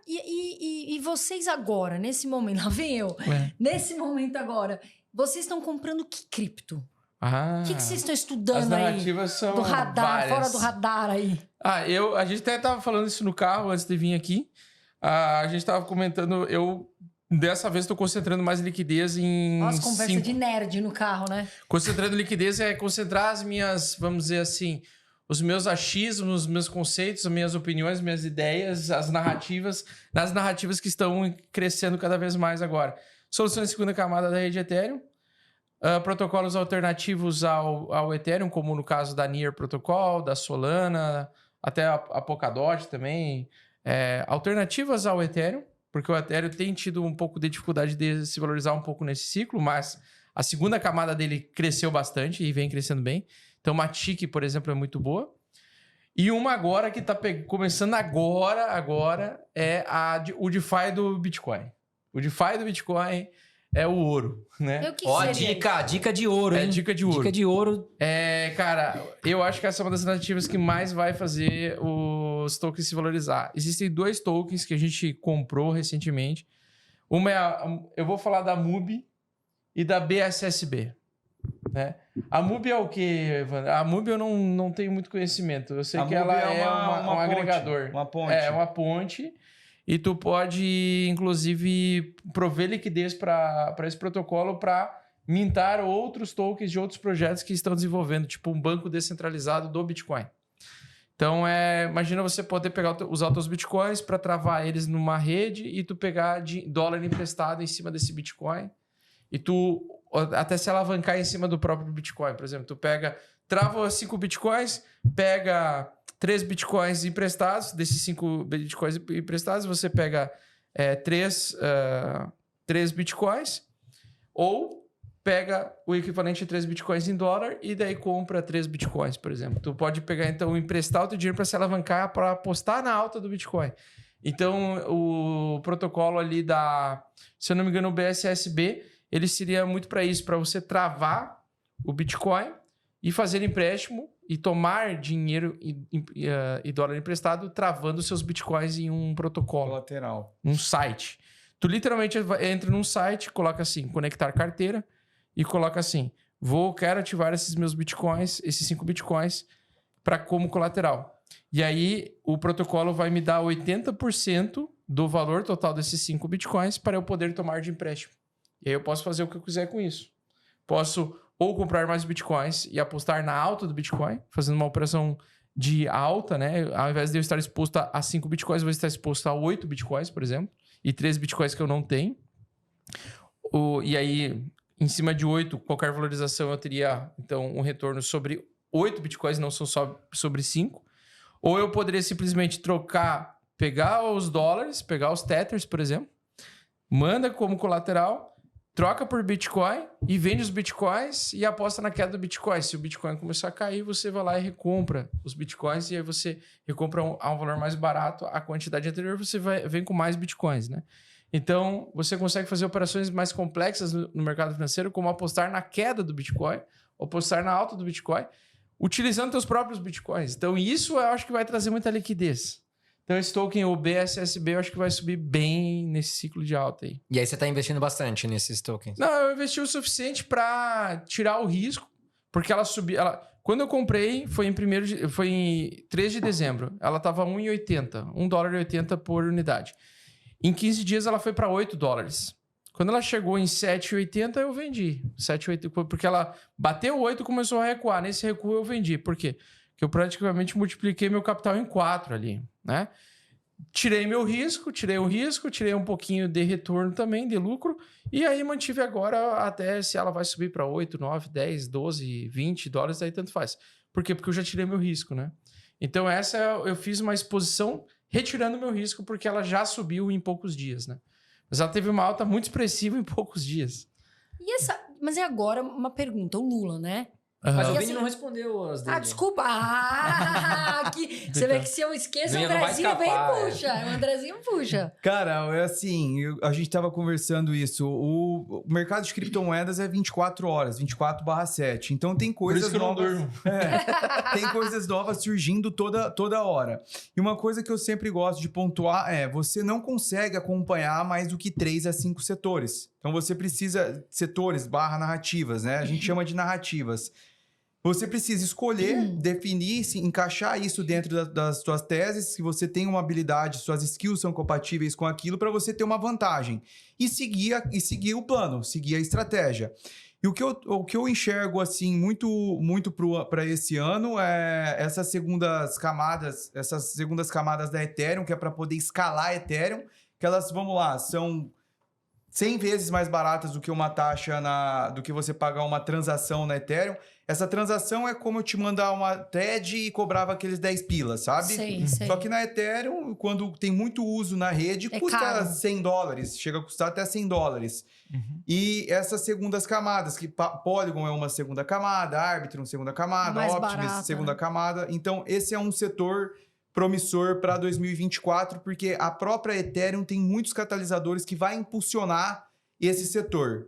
E vocês agora, nesse momento, lá vem eu, nesse momento agora, vocês estão comprando que cripto? O que vocês estão estudando aí? As narrativas são do radar, várias. fora do radar aí. A gente até tava falando isso no carro antes de vir aqui. A gente tava comentando, dessa vez estou concentrando mais liquidez em... Nossa, conversa de nerd no carro, né? Concentrando liquidez é concentrar as minhas, vamos dizer assim, os meus achismos, os meus conceitos, as minhas opiniões, minhas ideias, as narrativas, nas narrativas que estão crescendo cada vez mais agora. Soluções de segunda camada da rede Ethereum. Protocolos alternativos ao Ethereum, como no caso da Near Protocol, da Solana, até a Polkadot também. Alternativas ao Ethereum, porque o Ethereum tem tido um pouco de dificuldade de se valorizar um pouco nesse ciclo, mas a segunda camada dele cresceu bastante e vem crescendo bem. Então, Matic, por exemplo, é muito boa. E uma agora que está começando agora é o DeFi do Bitcoin. O DeFi do Bitcoin é o ouro, né? Dica de ouro, hein? Dica de ouro. Dica de ouro. Cara, eu acho que essa é uma das narrativas que mais vai fazer os tokens se valorizar. Existem 2 tokens que a gente comprou recentemente. Uma eu vou falar da MUBI e da BSSB, né? A MUBI é o quê, Evandro? A MUBI eu não tenho muito conhecimento. Eu sei que ela é um agregador. Uma ponte. É, uma ponte. E tu pode, inclusive, prover liquidez para esse protocolo para mintar outros tokens de outros projetos que estão desenvolvendo, tipo um banco descentralizado do Bitcoin. Então, imagina você poder usar os teus Bitcoins para travar eles numa rede e tu pegar dólar emprestado em cima desse Bitcoin e tu até se alavancar em cima do próprio Bitcoin. Por exemplo, tu trava 5 Bitcoins, pega 3 Bitcoins emprestados, desses 5 Bitcoins emprestados, você pega 3 Bitcoins, ou pega o equivalente a 3 Bitcoins em dólar e daí compra 3 Bitcoins, por exemplo. Tu pode pegar, então, emprestar o teu dinheiro para se alavancar, para apostar na alta do Bitcoin. Então, o protocolo ali se eu não me engano, o BSSB, ele seria muito para isso, para você travar o Bitcoin e fazer empréstimo e tomar dinheiro e dólar emprestado, travando seus bitcoins em um protocolo. Colateral. Um site. Tu literalmente entra num site, coloca assim, conectar carteira, e coloca assim, quero ativar esses meus bitcoins, esses 5 bitcoins, como colateral. E aí, o protocolo vai me dar 80% do valor total desses 5 bitcoins para eu poder tomar de empréstimo. E aí eu posso fazer o que eu quiser com isso. Posso ou comprar mais bitcoins e apostar na alta do Bitcoin, fazendo uma operação de alta, né? Ao invés de eu estar exposto a 5 bitcoins, eu vou estar exposto a 8 bitcoins, por exemplo, e 3 bitcoins que eu não tenho. E aí, em cima de 8, qualquer valorização eu teria, então, um retorno sobre 8 bitcoins, não são só sobre 5. Ou eu poderia simplesmente pegar os dólares, pegar os tethers, por exemplo, manda como colateral, troca por Bitcoin e vende os Bitcoins e aposta na queda do Bitcoin. Se o Bitcoin começar a cair, você vai lá e recompra os Bitcoins e aí você recompra a um valor mais barato. A quantidade anterior você vem com mais Bitcoins, né? Então, você consegue fazer operações mais complexas no mercado financeiro, como apostar na queda do Bitcoin, apostar na alta do Bitcoin, utilizando seus próprios Bitcoins. Então, isso eu acho que vai trazer muita liquidez. Então, esse token, o BSSB, eu acho que vai subir bem nesse ciclo de alta aí. E aí você está investindo bastante nesses tokens? Não, eu investi o suficiente para tirar o risco, porque ela subiu... Quando eu comprei, foi em 3 de dezembro. Ela estava $1,80, $1,80 por unidade. Em 15 dias, ela foi para $8. Quando ela chegou em 7,80, eu vendi. 7,80, porque ela bateu 8 e começou a recuar. Nesse recuo, eu vendi. Por quê? Porque eu praticamente multipliquei meu capital em 4 ali, né? Tirei meu risco, tirei um pouquinho de retorno também, de lucro, e aí mantive agora até se ela vai subir para 8, 9, 10, 12, $20, aí tanto faz. Por quê? Porque eu já tirei meu risco, né? Então eu fiz uma exposição retirando meu risco, porque ela já subiu em poucos dias, né? Mas ela teve uma alta muito expressiva em poucos dias. Mas é agora uma pergunta, o Lula, né? Mas o E Vini assim- não respondeu as dele. Desculpa. Você vê que se eu esqueço, o Vini não vai Andrezinho vem e escapar, puxa. O Andrezinho puxa. Cara, é assim, a gente tava conversando isso. O mercado de criptomoedas é 24 horas, 24/7. Então tem Por isso coisas que eu não novas. durmo. Tem coisas novas surgindo toda hora. E uma coisa que eu sempre gosto de pontuar é: você não consegue acompanhar mais do que 3 a 5 setores. Então você precisa. Setores/narrativas, né? A gente chama de narrativas. Você precisa escolher, definir, encaixar isso dentro das suas teses, se você tem uma habilidade, suas skills são compatíveis com aquilo, para você ter uma vantagem. E seguir o plano, seguir a estratégia. E o que eu enxergo, assim, muito para esse ano é essas segundas camadas da Ethereum, que é para poder escalar a Ethereum, que elas, vamos lá, são 100 vezes mais baratas do que uma taxa do que você pagar uma transação na Ethereum. Essa transação é como eu te mandar uma TED e cobrava aqueles 10 pilas, sabe? Sei. Só que na Ethereum, quando tem muito uso na rede, É custa caro. $100, chega a custar até $100. E essas segundas camadas, que Polygon é uma segunda camada, Arbitrum segunda camada, Mais Optimus barata, segunda né? camada. Então, esse é um setor promissor para 2024, porque a própria Ethereum tem muitos catalisadores que vai impulsionar esse setor.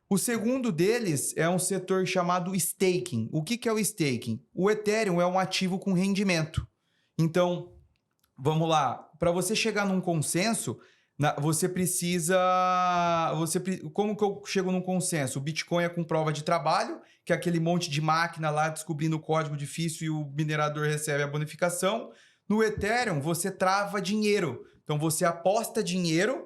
O segundo deles é um setor chamado staking. O que é o staking? O Ethereum é um ativo com rendimento. Então, vamos lá. Para você chegar num consenso, você precisa... Como que eu chego num consenso? O Bitcoin é com prova de trabalho, que é aquele monte de máquina lá descobrindo o código difícil e o minerador recebe a bonificação. No Ethereum, você trava dinheiro. Então, você aposta dinheiro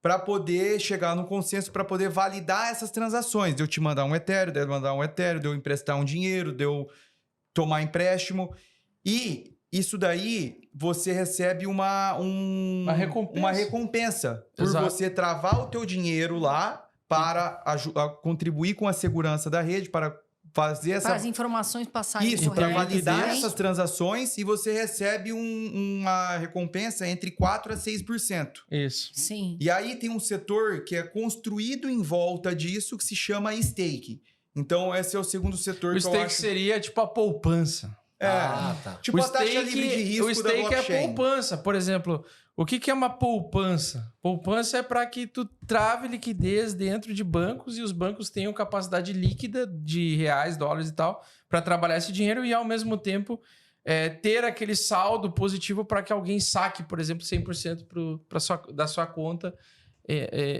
para poder chegar no consenso, para poder validar essas transações. De eu te mandar um Ethereum, de eu mandar um Ethereum, de eu emprestar um dinheiro, de eu tomar empréstimo. E isso daí, você recebe uma recompensa por Exato. você travar o teu dinheiro lá para contribuir com a segurança da rede, para fazer Para as informações passarem isso, para corretamente. validar essas transações, e você recebe uma recompensa entre 4% a 6%. Isso. Sim. E aí tem um setor que é construído em volta disso, que se chama stake. Então, esse é o segundo setor O que eu stake acho... seria tipo a poupança. Tá. Tipo O a taxa livre de risco o stake da blockchain. é poupança. Por exemplo, o que é uma poupança? Poupança é para que tu trave liquidez dentro de bancos e os bancos tenham capacidade líquida de reais, dólares e tal para trabalhar esse dinheiro e, ao mesmo tempo, ter aquele saldo positivo para que alguém saque, por exemplo, 100% da sua conta.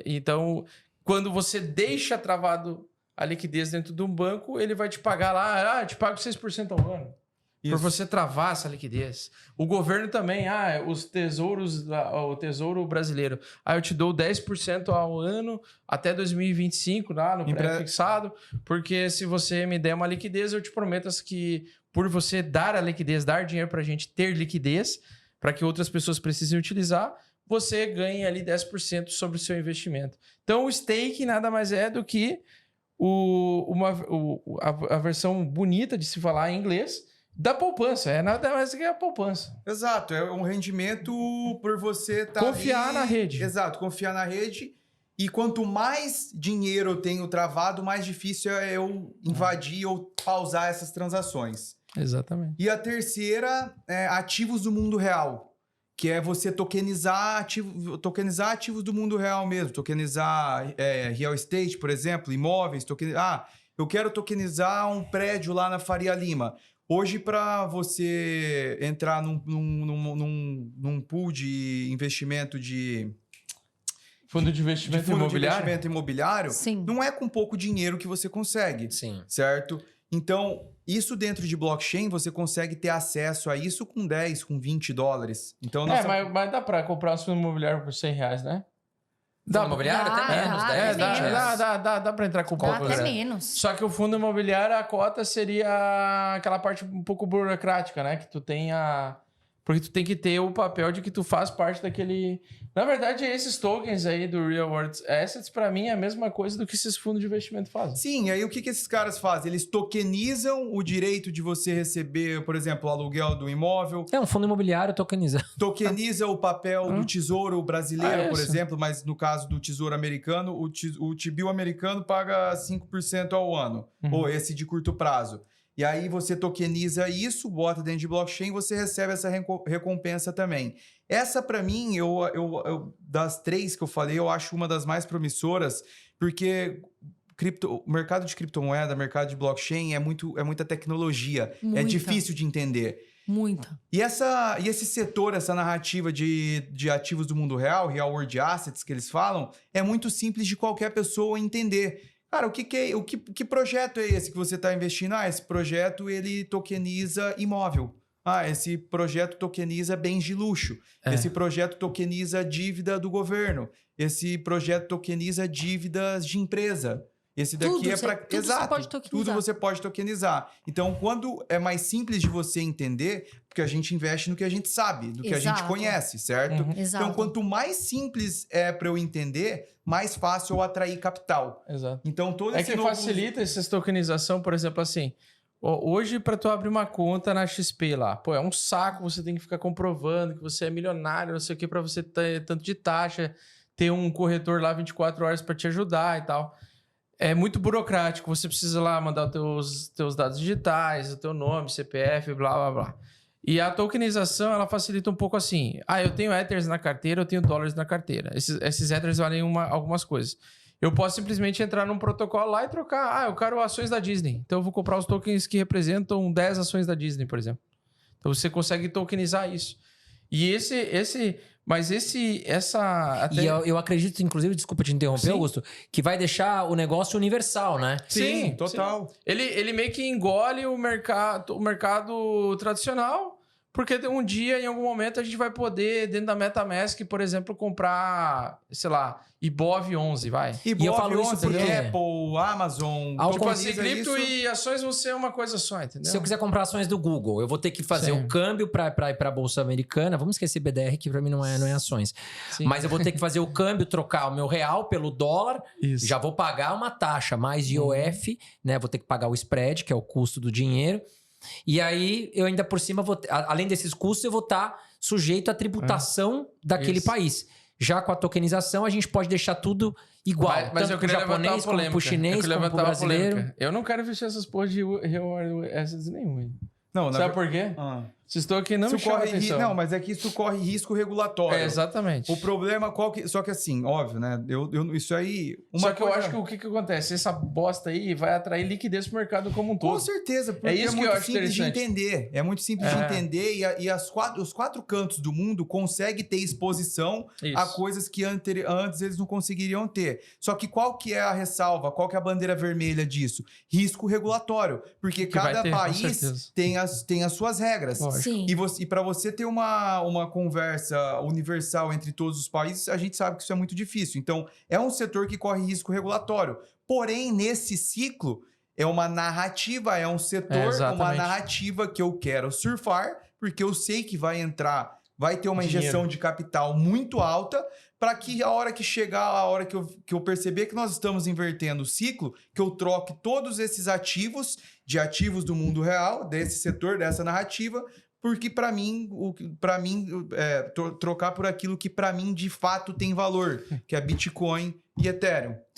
Então, quando você deixa travado a liquidez dentro de um banco, ele vai te pagar lá, eu te pago 6% ao ano. Isso. Por você travar essa liquidez. O governo também, o Tesouro Brasileiro. Eu te dou 10% ao ano até 2025, lá no pré-fixado, porque se você me der uma liquidez, eu te prometo que por você dar a liquidez, dar dinheiro pra gente ter liquidez, para que outras pessoas precisem utilizar, você ganha ali 10% sobre o seu investimento. Então, o stake nada mais é do que a versão bonita de se falar em inglês, da poupança, é nada mais que a poupança. Exato, é um rendimento por você confiar na rede. Exato, confiar na rede. E quanto mais dinheiro eu tenho travado, mais difícil é eu invadir ou pausar essas transações. Exatamente. E a terceira é ativos do mundo real, que é você tokenizar ativos do mundo real mesmo. Tokenizar real estate, por exemplo, imóveis. Eu quero tokenizar um prédio lá na Faria Lima. Hoje, para você entrar num pool de investimento Fundo de investimento imobiliário, Sim. não é com pouco dinheiro que você consegue. Sim. Certo? Então, isso dentro de blockchain, você consegue ter acesso a isso com 10, com $20. Então, mas dá para comprar um fundo imobiliário por R$100, né? Fundo imobiliário? Até menos, 10, 20 reais. Dá para entrar com Dá pouco. até menos. Só que o fundo imobiliário, a cota seria aquela parte um pouco burocrática, né? Que tu tenha... Porque tu tem que ter o papel de que tu faz parte daquele... Na verdade, esses tokens aí do Real World Assets, para mim, é a mesma coisa do que esses fundos de investimento fazem. Sim, aí o que esses caras fazem? Eles tokenizam o direito de você receber, por exemplo, o aluguel do imóvel. É um fundo imobiliário tokenizado. Tokeniza o papel do Tesouro Brasileiro, por isso. exemplo, mas no caso do Tesouro Americano, o T-bill americano paga 5% ao ano, ou esse de curto prazo. E aí você tokeniza isso, bota dentro de blockchain, você recebe essa recompensa também. Essa, para mim, das 3 que eu falei, eu acho uma das mais promissoras, porque o mercado de criptomoeda, mercado de blockchain é muita tecnologia. É difícil de entender. Muita. E esse setor, essa narrativa de ativos do mundo real, real world assets que eles falam, é muito simples de qualquer pessoa entender. Cara, que projeto é esse que você está investindo? Esse projeto ele tokeniza imóvel. Esse projeto tokeniza bens de luxo. Esse projeto tokeniza dívida do governo. Esse projeto tokeniza dívidas de empresa. Esse daqui tudo, é para... Tudo você pode tokenizar. Tudo você pode tokenizar. Então, quando é mais simples de você entender, porque a gente investe no que a gente sabe, no que a gente conhece, certo? Então, quanto mais simples é para eu entender, mais fácil eu atrair capital. Exato. Então, todo esse facilita essa tokenização, por exemplo, assim... Hoje, para tu abrir uma conta na XP lá, é um saco, você tem que ficar comprovando que você é milionário, não sei o que, para você ter tanto de taxa, ter um corretor lá 24 horas para te ajudar e tal. É muito burocrático, você precisa lá mandar os teus dados digitais, o teu nome, CPF, blá, blá, blá. E a tokenização, ela facilita um pouco assim. Eu tenho Ethers na carteira, eu tenho dólares na carteira. Esses Ethers valem algumas coisas. Eu posso simplesmente entrar num protocolo lá e trocar. Eu quero ações da Disney. Então eu vou comprar os tokens que representam 10 ações da Disney, por exemplo. Então você consegue tokenizar isso. E E eu acredito, inclusive, desculpa te interromper, sim, Augusto, que vai deixar o negócio universal, né? Sim, total. Sim. Ele meio que engole o mercado tradicional, porque um dia, em algum momento, a gente vai poder, dentro da MetaMask, por exemplo, comprar, sei lá, IBOV 11, vai. IBOV, e eu falo isso porque Apple, Amazon... Tipo assim, cripto e ações vão ser uma coisa só, entendeu? Se eu quiser comprar ações do Google, eu vou ter que fazer o câmbio para ir para a Bolsa Americana. Vamos esquecer BDR, que para mim não é ações. Sim. Mas eu vou ter que fazer o câmbio, trocar o meu real pelo dólar. Isso. Já vou pagar uma taxa mais IOF, né? Vou ter que pagar o spread, que é o custo do dinheiro. E aí, eu ainda por cima, além desses custos, eu vou estar sujeito à tributação daquele país. Já com a tokenização, a gente pode deixar tudo igual. Mas eu queria levantar uma polêmica. Como pro chinês, como pro brasileiro. Eu não quero investir essas porras de assets nenhum. Não, sabe por quê? Vocês estão aqui não me chamam atenção. Não, mas é que isso corre risco regulatório. Exatamente. O problema só que assim, óbvio, né? Isso aí... Só que eu acho que o que acontece? Essa bosta aí vai atrair liquidez pro mercado como um todo. Com certeza, porque isso muito simples de entender. É muito simples de entender e os 4 cantos do mundo conseguem ter exposição a coisas que antes eles não conseguiriam ter. Só que qual que é a ressalva? Qual que é a bandeira vermelha disso? Risco regulatório. Porque cada país tem as suas regras. Sim. E para você ter uma conversa universal entre todos os países, a gente sabe que isso é muito difícil. Então, é um setor que corre risco regulatório. Porém, nesse ciclo, é uma narrativa, é um setor, uma narrativa que eu quero surfar, porque eu sei que vai ter uma injeção de capital muito alta, para que a hora que chegar, a hora que eu perceber que nós estamos invertendo o ciclo, que eu troque todos esses ativos do mundo real, desse setor, dessa narrativa, porque para mim trocar por aquilo que para mim de fato tem valor, que é Bitcoin e Ethereum.